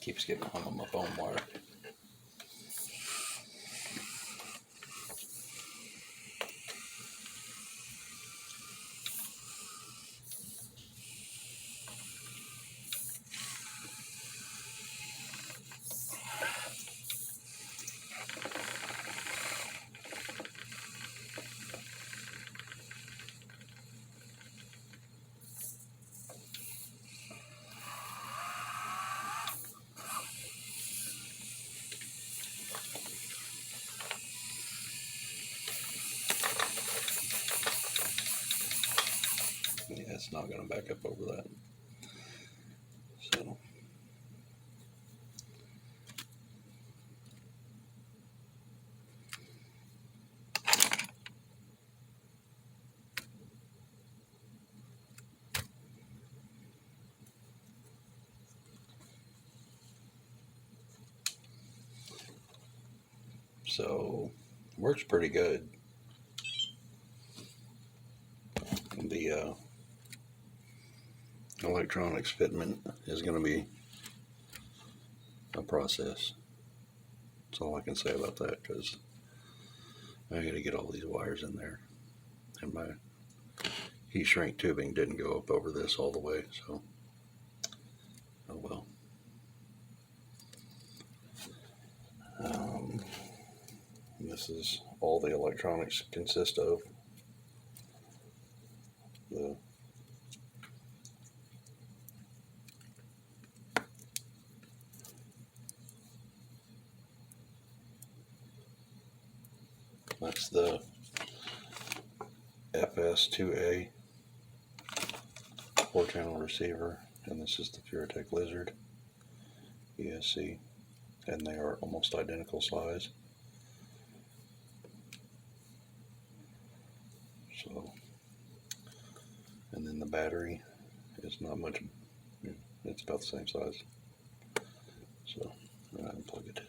Keeps getting hung on my phone wire. Yeah, it's not going to back up over that. So works pretty good. The electronics fitment is going to be a process. That's all I can say about that, because I got to get all these wires in there, and my heat shrink tubing didn't go up over this all the way, so oh well. This is all the electronics consist of. That's the FS2A 4-channel receiver, and this is the Furatech Lizard ESC, and they are almost identical size. So, and then the battery is not much, it's about the same size. So I'm gonna unplug it.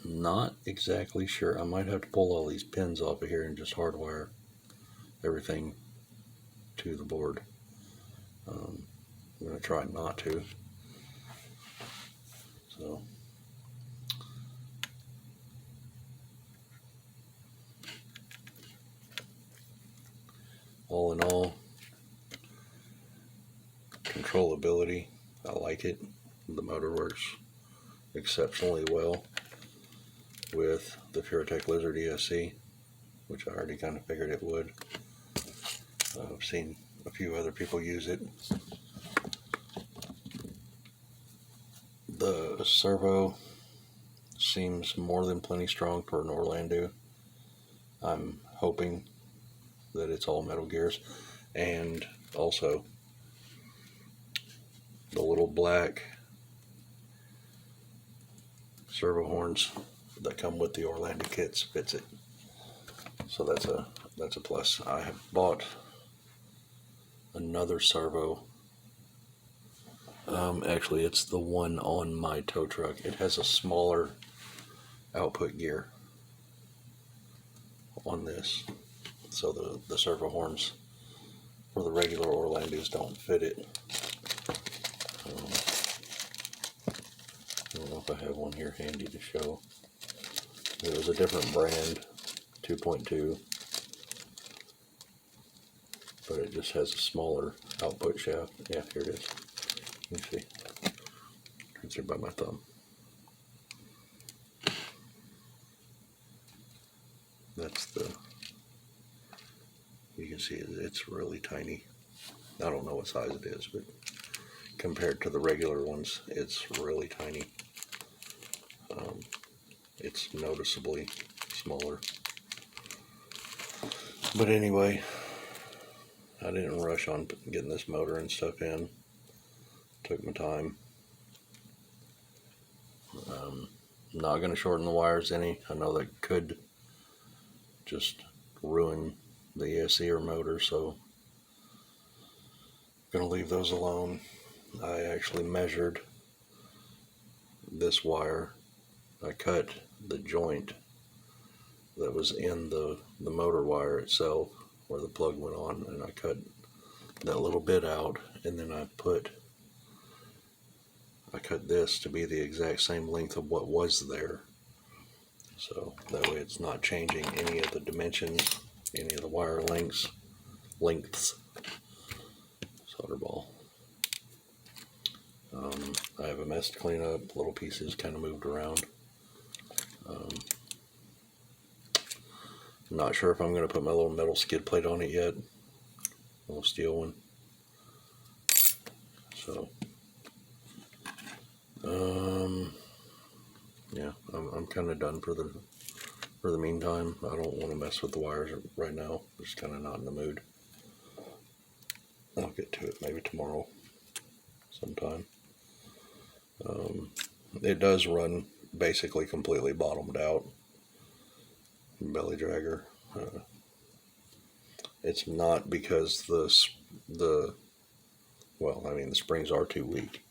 Not exactly sure. I might have to pull all these pins off of here and just hardwire everything to the board. I'm gonna try not to. So all in all, controllability, I like it. The motor works exceptionally well with the Furatech Lizard ESC, which I already kind of figured it would. I've seen a few other people use it. The servo seems more than plenty strong for an Orlando. I'm hoping that it's all metal gears, and also the little black servo horns that come with the Orlando kits fits it. So that's a plus. I have bought another servo. Actually, it's the one on my tow truck. It has a smaller output gear on this, so the servo horns for the regular Orlandos don't fit it. I don't know if I have one here handy to show. It was a different brand, 2.2, but it just has a smaller output shaft. Yeah, here it is. Let me see. It's here by my thumb. That's the, you can see it's really tiny. I don't know what size it is, but compared to the regular ones, it's really tiny. It's noticeably smaller. But anyway, I didn't rush on getting this motor and stuff in. Took my time. Not going to shorten the wires any. I know that could just ruin the ESC or motor, so I'm going to leave those alone. I actually measured this wire. I cut the joint that was in the motor wire itself where the plug went on, and I cut that little bit out, and then I cut this to be the exact same length of what was there. So that way it's not changing any of the dimensions, any of the wire lengths. Solder ball. I have a mess to clean up, little pieces kind of moved around. I'm not sure if I'm going to put my little metal skid plate on it yet, a little steel one. So, yeah, I'm kind of done for the meantime. I don't want to mess with the wires right now. I'm just kind of not in the mood. I'll get to it maybe tomorrow sometime. It does run basically completely bottomed out. Belly dragger. It's not because the springs are too weak,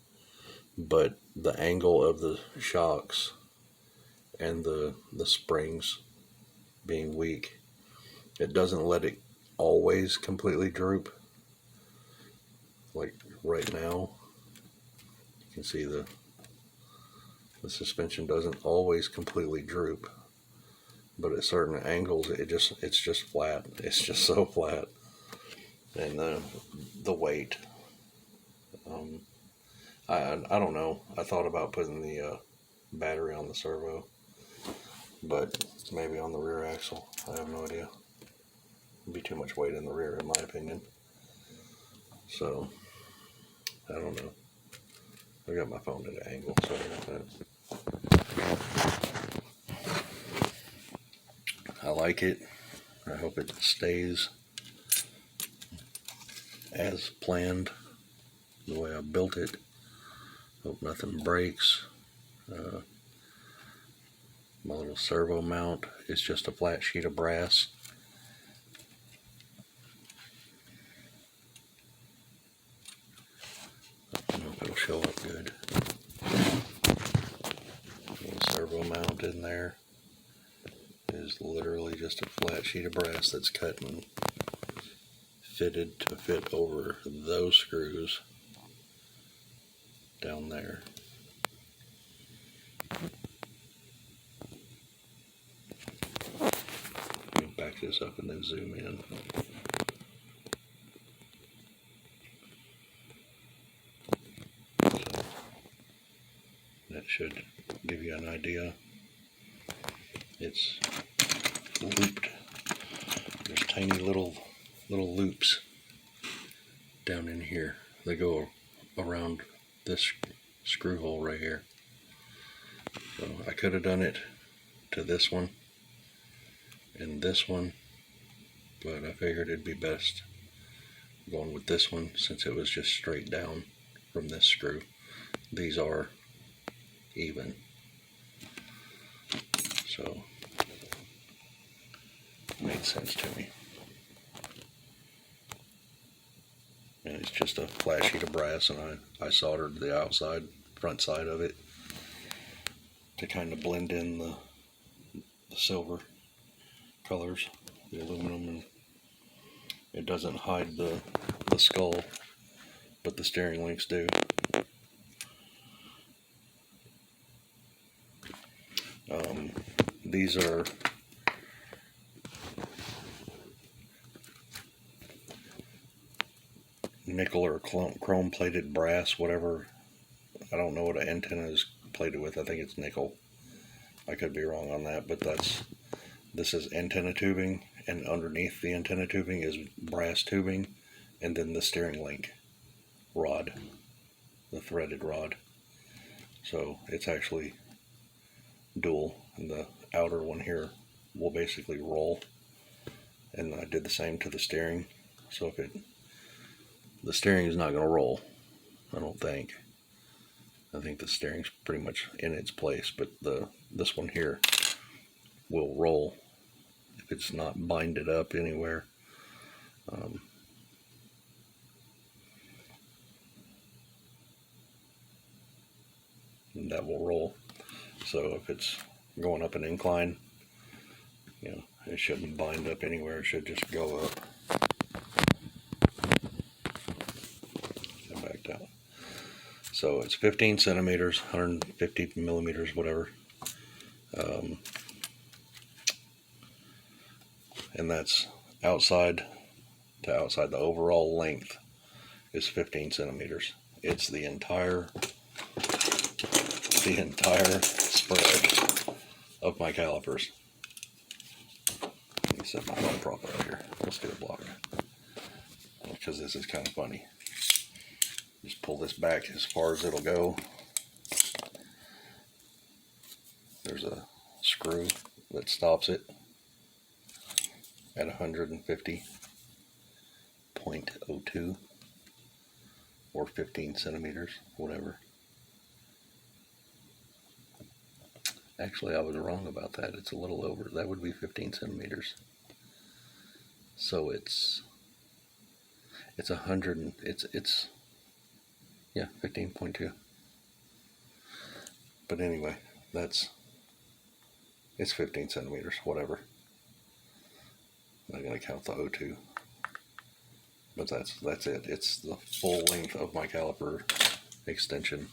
but the angle of the shocks and the springs being weak, it doesn't let it always completely droop. Like right now, you can see the suspension doesn't always completely droop, but at certain angles it's just flat. It's just so flat. And the weight, I don't know. I thought about putting the battery on the servo, but maybe on the rear axle. I have no idea. It'd be too much weight in the rear, in my opinion. So I don't know. I got my phone at an angle. Sorry about that. I like it. I hope it stays as planned, the way I built it. Hope nothing breaks. My little servo mount is just a flat sheet of brass. I don't know if it'll show up good. Little servo mount in there is literally just a flat sheet of brass that's cut and fitted to fit over those screws down there. Let me back this up and then zoom in. So that should give you an idea. It's looped. There's tiny little loops down in here. They go around this screw hole right here. So I could have done it to this one and this one, but I figured it'd be best going with this one since it was just straight down from this screw. These are even. So it made sense to me. And it's just a flat sheet of brass, and I soldered the front side of it to kind of blend in the silver colors, the aluminum, and it doesn't hide the skull, but the steering links do. These are nickel or chrome plated brass, whatever. I don't know what an antenna is plated with. I think it's nickel. I could be wrong on that, but this is antenna tubing, and underneath the antenna tubing is brass tubing, and then the steering link rod, the threaded rod. So it's actually dual, and the outer one here will basically roll, and I did the same to the steering. So if the steering is not going to roll, I don't think. I think the steering's pretty much in its place, but this one here will roll if it's not binded up anywhere. And that will roll. So if it's going up an incline, it shouldn't bind up anywhere. It should just go up. So it's 15 centimeters, 150 millimeters, whatever. And that's outside to outside. The overall length is 15 centimeters. It's the entire spread of my calipers. Let me set my phone prop out here. Let's get it blocked, because this is kind of funny. Just pull this back as far as it'll go. There's a screw that stops it at 150.02 or 15 centimeters, whatever. Actually, I was wrong about that. It's a little over. That would be 15 centimeters. So it's 100. Yeah, 15.2. But anyway, it's 15 centimeters, whatever. I'm not gonna count the O2, but that's it. It's the full length of my caliper extended.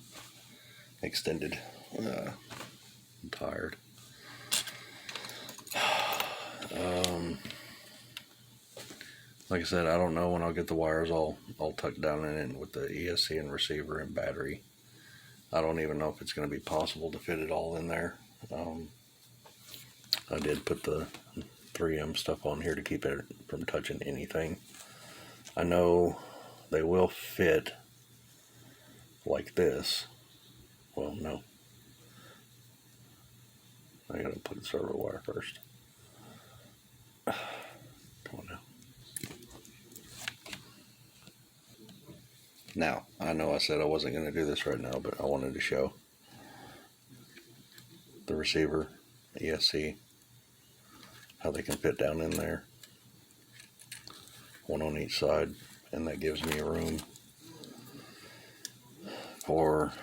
I'm tired. Like I said, I don't know when I'll get the wires all tucked down in it with the ESC and receiver and battery. I don't even know if it's going to be possible to fit it all in there. I did put the 3M stuff on here to keep it from touching anything. I know they will fit like this. Well, no. I gotta put the servo wire first. Come on now. Now, I know I said I wasn't going to do this right now, but I wanted to show the receiver, ESC, how they can fit down in there. One on each side, and that gives me room for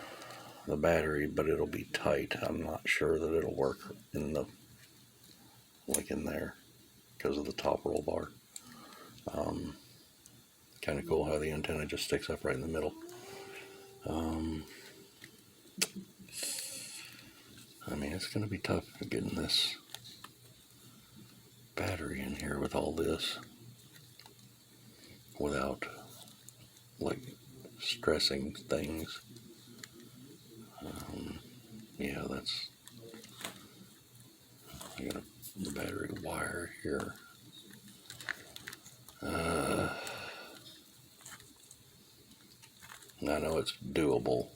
the battery, but it'll be tight. I'm not sure that it'll work in there because of the top roll bar. Kind of cool how the antenna just sticks up right in the middle. I mean, it's going to be tough getting this battery in here with all this without like stressing things. Yeah, I got the battery wire here. I know it's doable.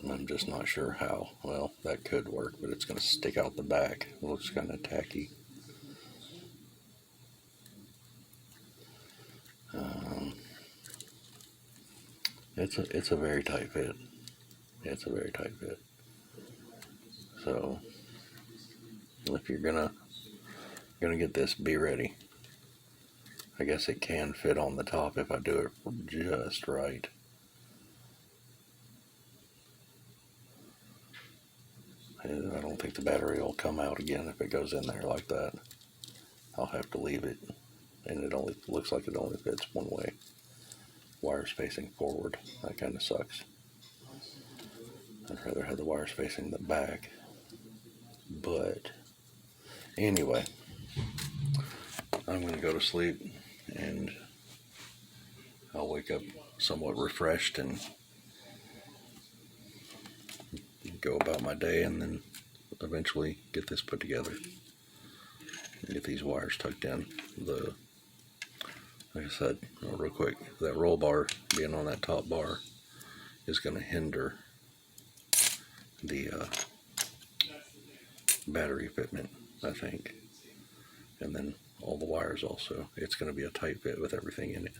I'm just not sure how. Well, that could work, but it's going to stick out the back. It looks kind of tacky. It's a very tight fit. It's a very tight fit. So if you're gonna get this, be ready. I guess it can fit on the top if I do it just right. And I don't think the battery will come out again if it goes in there like that. I'll have to leave it, and it only looks like it only fits one way. Wires facing forward. That kind of sucks. I'd rather have the wires facing the back. But anyway, I'm going to go to sleep, and I'll wake up somewhat refreshed and go about my day, and then eventually get this put together and get these wires tucked in. Like I said, real quick, that roll bar being on that top bar is going to hinder the battery fitment, I think. And then all the wires also. It's going to be a tight fit with everything in it.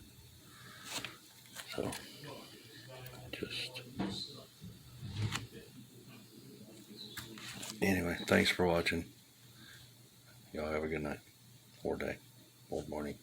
So, anyway, thanks for watching. Y'all have a good night, or day, or morning.